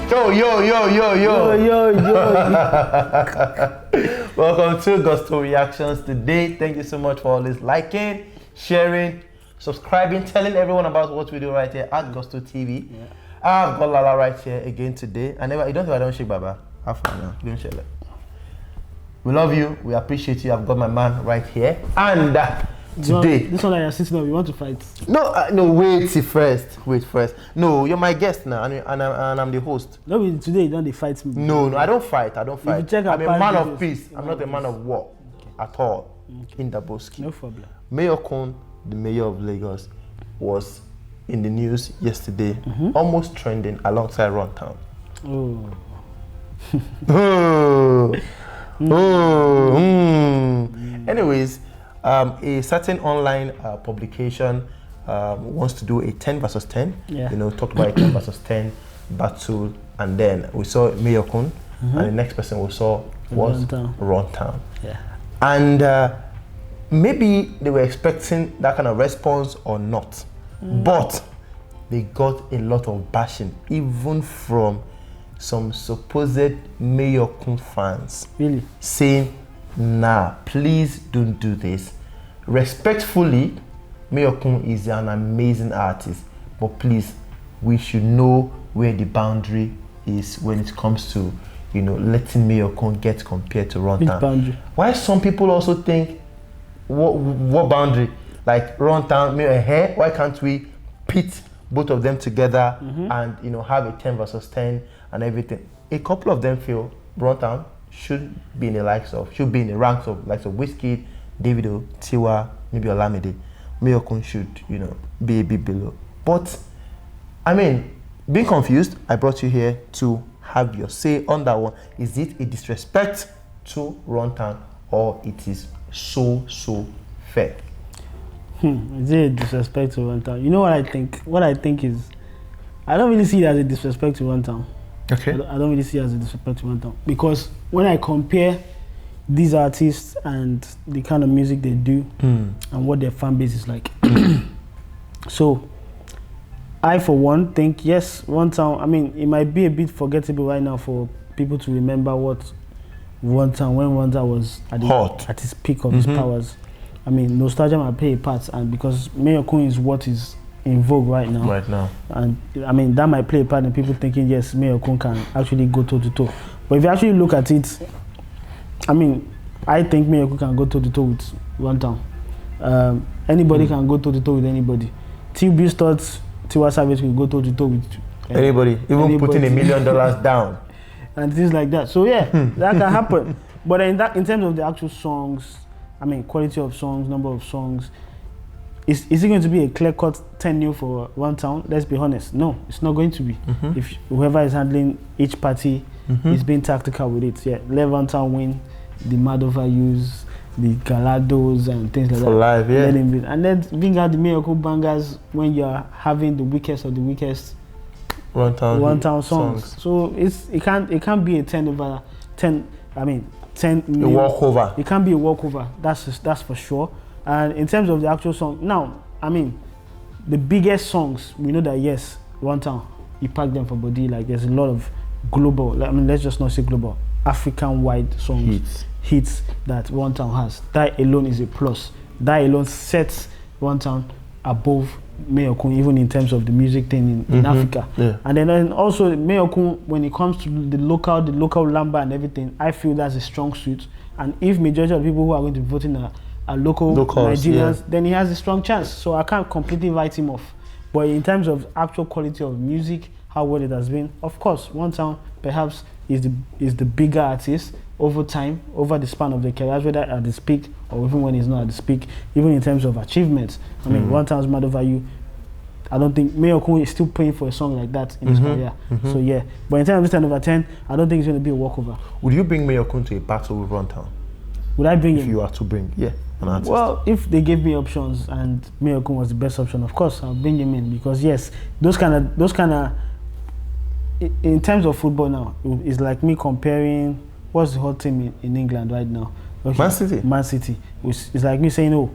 Yo. Welcome to Gospel Reactions today. Thank you so much for always liking, sharing, subscribing, telling everyone about what we do right here at Gospel TV. Yeah. I've got Lala right here again today. I don't shake Baba. Have fun now. Don't shake. We love you. We appreciate you. I've got my man right here. And today, this one that you're sitting on, we want to fight. No, wait first. No, you're my guest now, and I'm the host. No, today you don't fight me. No, I don't fight. I'm a man of peace. I'm not a man of war at all. In the Boski. No problem. Mayorkun, the mayor of Lagos, was in the news yesterday, almost trending alongside RUNTOWN. Anyways, a certain online publication wants to do a 10 versus 10. Yeah. Talked about a 10 versus 10 battle, and then we saw Mayorkun, and the next person we saw was RUNTOWN. Yeah. And maybe they were expecting that kind of response or not, but they got a lot of bashing, even from some supposed Mayorkun fans. Really? Saying, nah, please don't do this. Respectfully, Mayorkun is an amazing artist, but please, we should know where the boundary is when it comes to, letting Mayorkun get compared to RUNTOWN. Which boundary? Why some people also think, what boundary? Like RUNTOWN, why can't we pit both of them together and have a 10 versus 10 and everything? A couple of them feel RUNTOWN should be in the ranks of WIZKID, DAVIDO, Tiwa, maybe Olamide. Mayorkun should, be a bit below. But being confused, I brought you here to have your say on that one. Is it a disrespect to RUNTOWN, or it is so fair? Is it a disrespect to RUNTOWN? You know what I think? What I think is, I don't really see it as a disrespect to RUNTOWN. Okay. I don't really see it as a disrespect to RUNTOWN, because when I compare these artists and the kind of music they do and what their fan base is like, so I for one think yes, RUNTOWN, it might be a bit forgettable right now for people to remember what RUNTOWN, when RUNTOWN was at his peak of his powers. Nostalgia might play a part, and because Mayorkun is what is in vogue right now. And that might play a part in people thinking yes, Mayorkun can actually go toe to toe. But if you actually look at it, I think Mayorkun can go toe to toe with RUNTOWN. Anybody can go toe to toe with anybody. TB thought Tiwa Savage will go toe to toe with anybody, putting $1 million down and things like that. So yeah, that can happen. But in terms of the actual songs, quality of songs, number of songs, is it going to be a clear-cut 10-0 for RUNTOWN? Let's be honest. No, it's not going to be. If whoever is handling each party is being tactical with it, let RUNTOWN win the Madova use, the Galados and things like that. For life, yeah. And then bring out the Mayorkun bangers when you're having the weakest of the weakest RUNTOWN songs. So it can't be a 10 over 10. 10 a walkover. It can't be a walkover. That's for sure. And in terms of the actual song, now the biggest songs, we know that yes, RUNTOWN, he packed them for body. Like there's a lot of global, let's just not say global, African-wide songs, hits that RUNTOWN has. That alone is a plus. That alone sets RUNTOWN above Mayorkun, even in terms of the music thing in Africa. Yeah. And then also Mayorkun, when it comes to the local lamba and everything, I feel that's a strong suit. And if majority of people who are going to be voting are local Nigerians, then he has a strong chance. So I can't completely write him off. But in terms of actual quality of music, how well it has been, of course, RUNTOWN perhaps is the bigger artist over time, over the span of their careers, whether at the peak or even when he's not at the peak, even in terms of achievements. RUNTOWN's Mad Over You, I don't think Mayorkun is still paying for a song like that in his career. So yeah, but in terms of 10 over 10, I don't think it's going to be a walkover. Would you bring Mayorkun to a battle with RUNTOWN? Would I bring him? If you are to bring, an artist. Well, if they gave me options and Mayorkun was the best option, of course I'll bring him in, because yes, those kind of in terms of football now, it's like me comparing what's the hot team in England right now. Okay. Man City. It's like me saying, oh,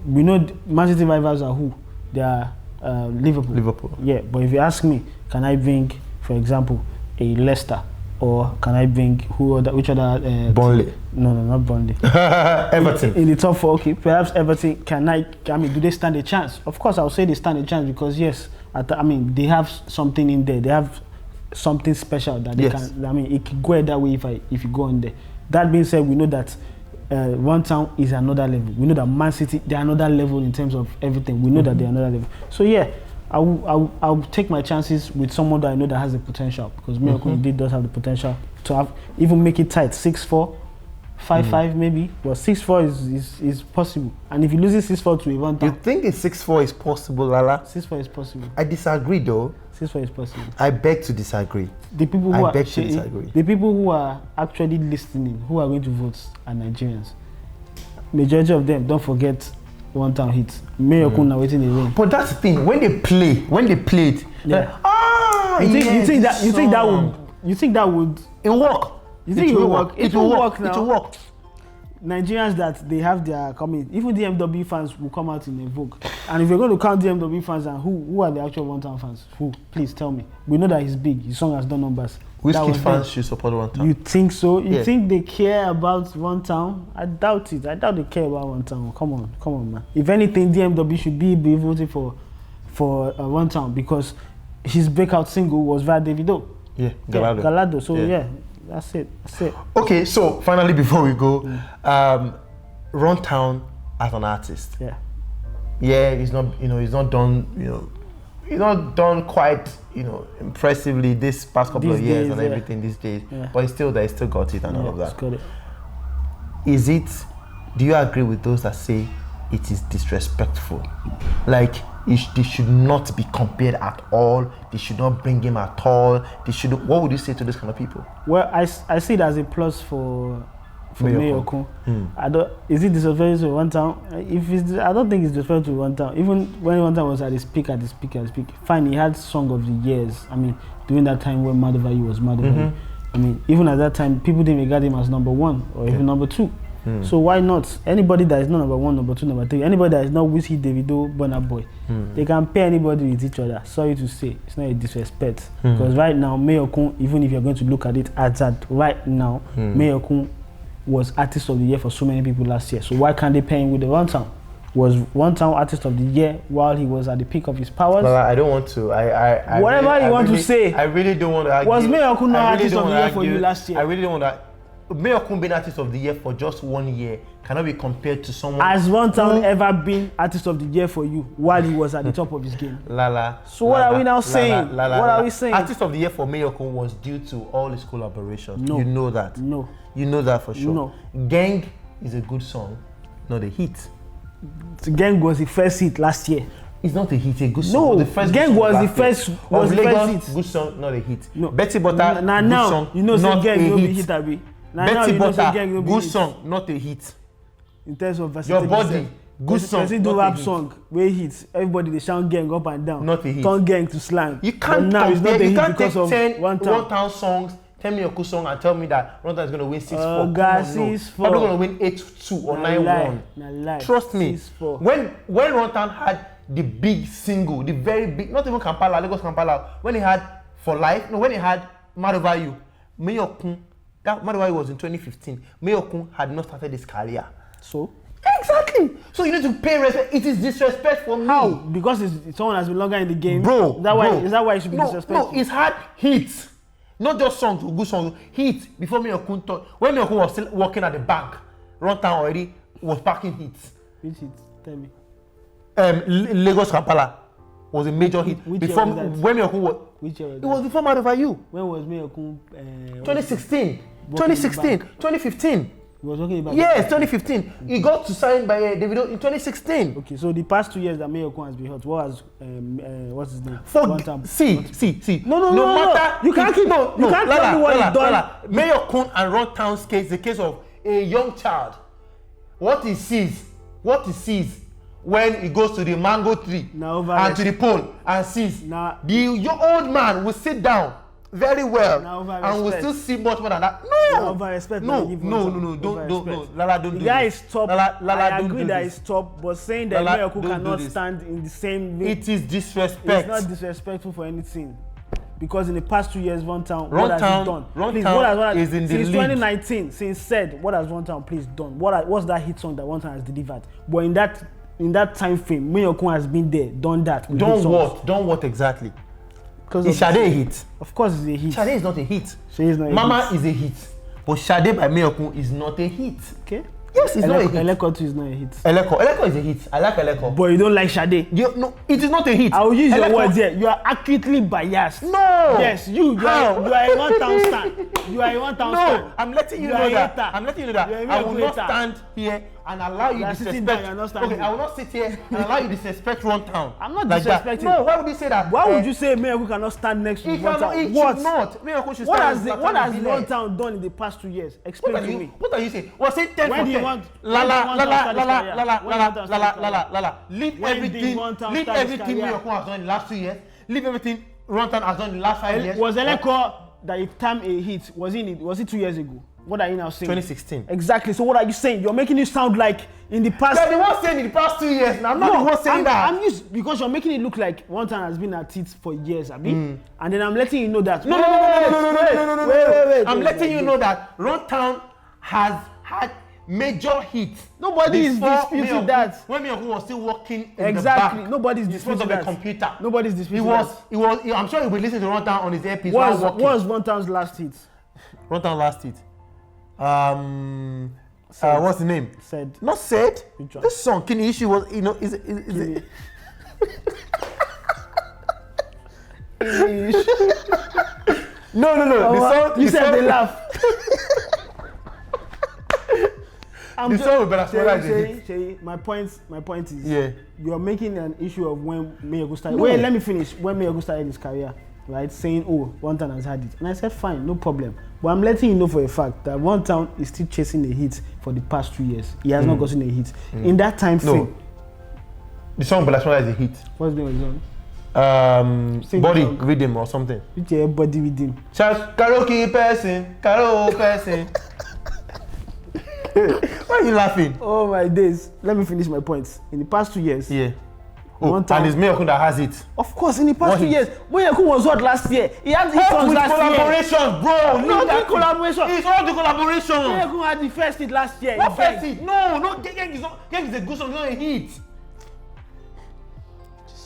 we know Man City rivals are who? They are Liverpool. Liverpool. Yeah, but if you ask me, can I bring, for example, a Leicester, or can I bring which other? Burnley. No, not Burnley. Everton. In the top 4, okay. Perhaps Everton. Do they stand a chance? Of course, I'll say they stand a chance because yes, they have something in there. They have something special that they can. It can go that way if you go on there. That being said, we know that RUNTOWN is another level. We know that Man City, they're another level in terms of everything. We know that they're another level. So yeah, I'll take my chances with someone that I know that has the potential, because Mayorkun indeed does have the potential to have even make it tight, 6-4, 5-5 maybe. But 6-4 is possible. And if you lose it 6-4 to a RUNTOWN, you think a 6-4 is possible, Lala? 6-4 is possible. I disagree though. 6-4 is possible. I beg to disagree. The people who are actually listening, who are going to vote, are Nigerians. Majority of them don't forget RUNTOWN hits. Mayorkun are waiting in the rain. But that's the thing. When they play it, you think that would it work? You think it will work? It will work now. It will work. Nigerians that they have their coming, even DMW fans will come out in a vogue. And if you're going to count DMW fans, and who are the actual RUNTOWN fans? Who? Please tell me. We know that he's big. His song has done numbers. WIZKID fans should support RUNTOWN. You think so? You think they care about RUNTOWN? I doubt it. I doubt they care about RUNTOWN. Come on, man. If anything, DMW should be voting for RUNTOWN, because his breakout single was via Davido. Yeah, Galado. So yeah. That's it. Okay, so finally, before we go, RUNTOWN as an artist. He's not done quite, impressively this past couple of years and everything these days. But he's still there, he's still got it and all of that. Got it. Do you agree with those that say it is disrespectful? Like, they should not be compared at all. They should not bring him at all. What would you say to those kind of people? Well, I see it as a plus for Mayorkun. Is it disrespectful to RUNTOWN? I don't think it's disrespectful to RUNTOWN. Even when RUNTOWN was at the peak, fine, he had Song of the Years. During that time when Madovayu was Madovayu. Even at that time, people didn't regard him as number 1 or even number 2. So why not? Anybody that is not number 1, number 2, number 3, anybody that is not WIZKID, Davido, Burna Boy, they can pair anybody with each other. Sorry to say, it's not a disrespect. Because right now, Mayorkun, even if you're going to look at it as that right now, Mayorkun was Artist of the Year for so many people last year. So why can't they pair him with the RUNTOWN? Was RUNTOWN Artist of the Year while he was at the peak of his powers? Well, I don't want to. Whatever you want to say. I really don't want to argue. Was Mayorkun not Artist of the Year for you last year? I really don't want to. Mayorkun being Artist of the Year for just 1 year cannot be compared to someone. Has RUNTOWN ever been Artist of the Year for you while he was at the top of his game? So what are we now saying? What are we saying? Artist of the Year for Mayorkun was due to all his collaborations. No. You know that. No. You know that for sure. No. Gang is a good song, not a hit. Gang was the first hit last year. It's not a hit, a good song. No, Gang was the first hit. Good song, not a hit. No. Betty Butter, good song, not a hit. Betty Butter, good song, not a hit. In terms of versatility. Your Body, good song, not a hit. Do rap song, where hits, everybody they shout Gang up and down. Not a hit. Turn Gang to slang. You can't now it's not a hit take because of 10 RUNTOWN RUNTOWN songs, tell me a cool song and tell me that RUNTOWN is going to win 6-4. $6-4. Probably going to win 8-2 or 9-1. Trust me. 6-4. When RUNTOWN had the big single, the very big, not even Kampala, Lagos Kampala, when he had For Life, no, when he had Mad Over You, Mayorkun, that Mad Over You was in 2015. Mayorkun had not started his career. So? Exactly. So you need to pay respect. It is disrespect for me. How? Because someone has been longer in the game. Bro, is that why it should be disrespectful? No, it's had hits. Not just songs, good songs, hits. Before Mayorkun thought, when Mayorkun was still working at the bank, RUNTOWN already was packing hits. Which hits? Tell me. Lagos Kampala was a major hit. Which before year was that? When Mayorkun was. Which year was that? It was before Mad Over You. When was Mayorkun? 2016, 2015. He was talking about. Yes, 2015. He got to sign by Davido in 2016. Okay, so the past 2 years that Mayorkun has been hot, what's his name? See. No. You can't keep. No, you can't tell me what he's done. Mayorkun and RUNTOWN's case, the case of a young child. What he sees when he goes to the mango tree and to the pole and sees, your old man will sit down very well and will still see much more than that. No, don't. Lala, don't do this. The guy is top. I agree do that this. he's top, but saying that Mayorkun cannot stand in the same way. It is disrespect. It's not disrespectful for anything. because in the past 2 years, Runtown, what has it done? Please, Runtown is in the since lead. 2019, since said, what has Runtown please done? What's that hit song that Runtown has delivered? But in that time frame, Mayorkun has been there, done that. Done what exactly? Because is Sade a hit? Of course, it's a hit. Sade is not a hit. Sade is not Mama is a hit, but Sade by Mayorkun is not a hit. Okay. Yes, it's not a hit. Eleko too is not a hit. Eleko is a hit. I like Eleko. But you don't like Sade. No, it is not a hit. I will use your words here. You are accurately biased. No. Yes, you are a Runtown stan. You are a Runtown stan. No, I'm letting you know that. I'm letting you know that. I will not stand here and allow you disrespect. Okay, I will not sit here and allow you disrespect Runtown. I'm not disrespecting. No, why would you say that? Why would you say Mayorkun cannot stand next to Runtown? What? Not. Mayorkun should stand. What has Runtown done in the past 2 years? Explain to me. What are you saying? Was it 10 when for 10? La. Leave everything Mayorkun has done in the last 2 years. Leave everything Runtown has done in the last 5 years. Was Eleko that if time a hit? Was it 2 years ago? What are you now saying? 2016. Exactly. So what are you saying? You're making it sound like in the past. You're the one saying in the past 2 years. Now I'm not the one saying that. I'm used because you're making it look like Runtown has been at it for years, Abi. And then I'm letting you know that. No. Wait. I'm letting you know that Runtown has had major hits. Nobody is disputing that. When Mayorkun was still working in the back. Nobody's disputing that. In front of a computer. Nobody's disputing that. I'm sure he will listen to Runtown on his earpiece while working. What was Runtown's last hit? Runtown last hit. What's the name? Said. Not Said. Which one? This song, Kini Issue was, is it? No. The song. You said they laugh. The song with Bella Smella is a hit. Shay, my point is, yeah, you are making an issue of when Mayorkun started. Wait, let me finish. When Mayorkun started his career, right? Saying, oh, Runtown has had it. And I said, fine, no problem. But I'm letting you know for a fact that Runtown is still chasing a hit for the past 2 years. He has not gotten a hit. In that time frame. The song Bella Smella is a hit. What's the name of the song? Body Rhythm or something. Which is Body Rhythm. Karaoke person. Why are you laughing? Oh my days. Let me finish my points. In the past 2 years. Yeah. Oh, and it's Mayorkun that has it. Of course, in the past 2 years. Mayorkun was what last year? He had hit songs last year. Collaboration, bro. Not the collaboration. It's all the collaboration. Mayorkun had the first hit last year. What first hit? No. Gang is a good song, not a hit.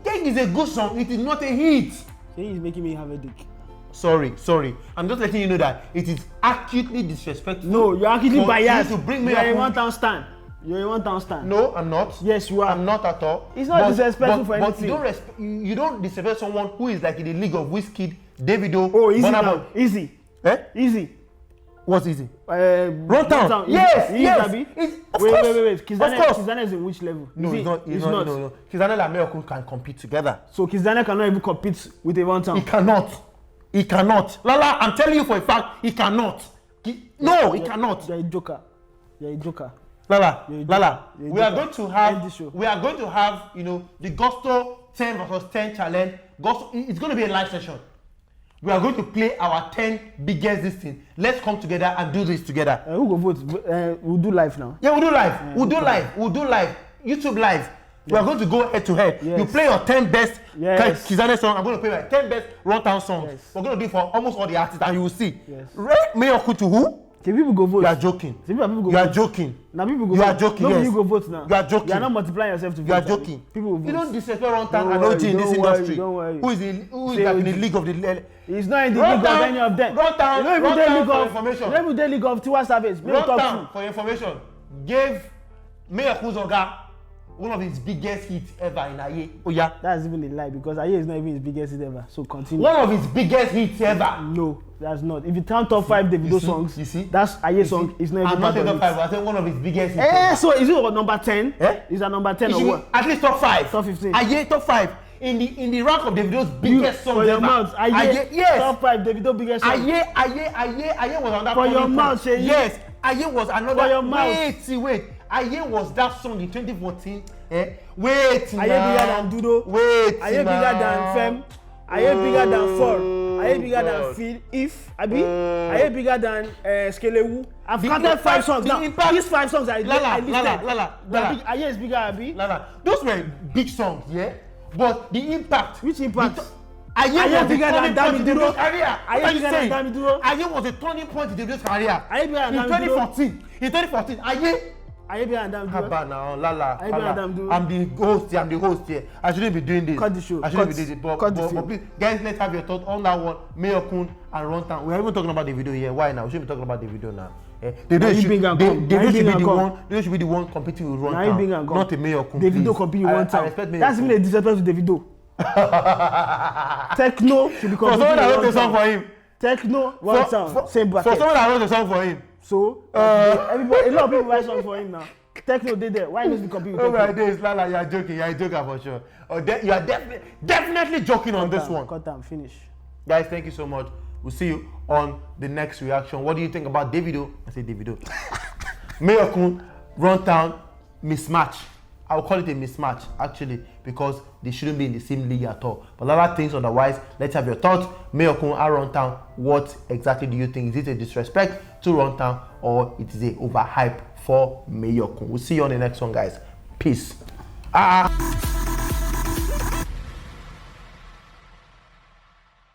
Gang is a good song, it is not a hit. He is making me have a dick. Sorry. I'm just letting you know that it is acutely disrespectful. No, you're acutely biased. To bring me you're a Runtown stan. You're a Runtown stan. No, I'm not. Yes, you are. I'm not at all. It's not disrespectful for anything. But you don't disrespect someone who is like in the league of WIZKID, DAVIDO. Oh, easy now. Easy. Eh? Easy. What's easy? Runtown. Yes. Wait. Kizane is in which level? No, he's not. No. Kizane and Mayorkun can compete together. So Kizane cannot even compete with a Runtown. He cannot. Lala, I'm telling you for a fact, he cannot. He cannot. You're a joker. Lala, we are going to have, the Gusto 10 versus 10 challenge. It's going to be a live session. We are going to play our 10 biggest this thing. Let's come together and do this together. Who go vote? We'll do live now. Yeah, we'll do live. We'll do live. YouTube live. We are going to go head to head. Yes. You play your 10 best Kizane song. I'm going to play my 10 best Runtown songs. Yes. We're going to do it for almost all the artists, and you will see. Yes. Rate Mayorkun to who? People go vote. You are joking. You are joking. Now people go vote. You are joking. Yes. You go vote now. You are joking. You are not multiplying yourself to vote. You are joking. People will vote. You don't disrespect Runtown and OG in this industry. Don't worry. Who is like in the league of the... He's not in the league of any of them. Runtown for information. Not even the league of Tiwa Savage. Runtown for information gave Mayorkun's Oga one of his biggest hits ever in Aye. Oh yeah. That's even a lie because Aye is not even his biggest hit ever. So continue. One of his biggest hits ever. No, that's not. If you count top 5 Davido songs, you see, that's Aye song. It's not even. I'm not saying top 5, but I think one of his biggest hits. So is it about number 10? Is that number 10 or what? At least top 5. Top 15. Aye top 5. In the rank of Davido's biggest songs ever. For your mouth, Aye. Yes. Top 5 Davido biggest songs. Aye was on that. For your mouth, say yes. Aye was another. For your mouth. Wait. Aye was that song in 2014. Wait now. Aye bigger than Dudo. Wait. Aye bigger than Fem. Aye bigger than Fall. Aye bigger than Feel. If Abi. Aye bigger than Skelewu. I've counted 5 songs now. These 5 songs I listed. Aye is bigger, Abi. Those were big songs, yeah. But the impact. Which impact? Aye was a turning point in Davido's career. Aye bigger than Davido. Aye was a turning point in Davido's career. Aye bigger than Davido. In 2014, Aye. Aye bigger than Davido. Haba now, Lala. Aye bigger than Davido. I'm the host here. I shouldn't be doing this. Cut the show. I shouldn't be doing this. Cut the But please, guys, let's have your thoughts on that one. Mayorkun and RUNTOWN. We're even talking about the video here. Why now? We shouldn't be talking about the video now. They should be the one competing with RUNTOWN, not a Mayorkun. Davido competing with RUNTOWN. That's even a disrespect to Davido. Techno should be competing with RUNTOWN. For someone that wrote a song for him. Techno, RUNTOWN, same bracket. For someone that wrote a song for him. So, everybody, a lot of people write songs for him now. Techno did that. Why not be competing with Techno? Oh my days, Lala, you are joking. You are a joker for sure. You are definitely joking on this one. Cut them, finish. Guys, thank you so much. We'll see you on the next reaction. What do you think about Davido? I say Davido. Mayorkun, RUNTOWN, mismatch. I'll call it a mismatch, actually, because they shouldn't be in the same league at all. But a lot of things otherwise, let's have your thoughts. Mayorkun and RUNTOWN, what exactly do you think? Is it a disrespect to RUNTOWN or it is a overhype for Mayorkun? We'll see you on the next one, guys. Peace.